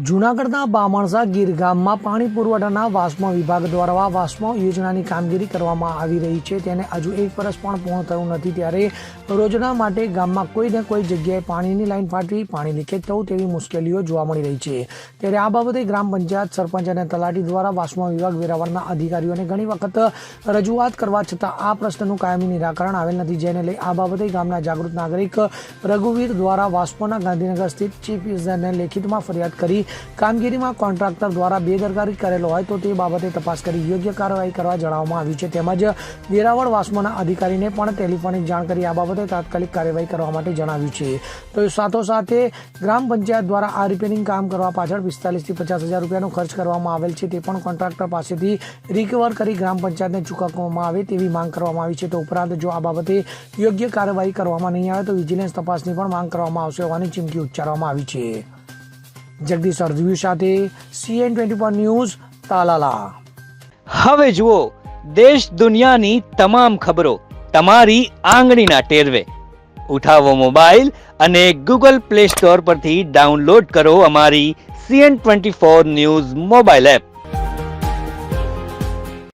જૂનાગઢના બામણસા ગીર ગામમાં પાણી પુરવઠાના વાસ્મો વિભાગ દ્વારા વાસ્મો યોજનાની કામગીરી કરવામાં આવી રહી છે. તેને હજુ 1 વર્ષ પણ પૂર્ણ થયું નથી ત્યારે રોજના માટે ગામમાં કોઈને કોઈ જગ્યાએ પાણીની લાઈન ફાટવી, પાણી લીકેજ થવું તેવી મુશ્કેલીઓ જોવા મળી રહી છે. ત્યારે આ બાબતે ગ્રામ પંચાયત, સરપંચ અને તલાટી દ્વારા વાસ્મો વિભાગ વેરાવળના અધિકારીઓને ઘણી વખત રજૂઆત કરવા છતાં આ પ્રશ્નનું કાયમી નિરાકરણ આવેલ નથી, જેને લઈ આ બાબતે ગામના જાગૃત નાગરિક રઘુવીર દ્વારા વાસ્મોના ગાંધીનગર સ્થિત ચીફ ઇજનેરને લેખિતમાં ફરિયાદ કરી કામગીરીમાં કોન્ટ્રાક્ટર દ્વારા બેદરકારી કરેલો હોય તો તે બાબતે તપાસ કરી યોગ્ય કાર્યવાહી કરવા જણાવવામાં આવ્યું છે. તેમજ વેરાવળ વાસ્મોના અધિકારીને પણ ટેલિફોનિક જાણ કરી આ બાબતે તાત્કાલિક કાર્યવાહી કરવા માટે જણાવ્યું છે. તો સાથોસાથે ગ્રામ પંચાયત દ્વારા આ રિપેરિંગ કામ કરવા પાછળ 45,000 થી 50,000 રૂપિયાનો ખર્ચ કરવામાં આવેલ છે, તે પણ કોન્ટ્રાક્ટર પાસેથી રિકવર કરી ગ્રામ પંચાયતને ચૂકવવામાં આવે તેવી માંગ કરવામાં આવી છે. તો ઉપરાંત જો આ બાબતે યોગ્ય કાર્યવાહી કરવામાં નહીં આવે તો વિજિલન્સ તપાસની પણ માંગ કરવામાં આવશે હોવાની ચીમકી ઉચ્ચારવામાં આવી છે. જગદીશ અર્ધવી સાથે CN24 ન્યૂઝ તાલાલા. હવે જુઓ દેશ દુનિયાની તમામ ખબરો તમારી આંગળીના ટેરવે. ઉઠાવો મોબાઈલ અને Google Play Store પરથી ડાઉનલોડ કરો અમારી CN24 ન્યૂઝ મોબાઈલ એપ.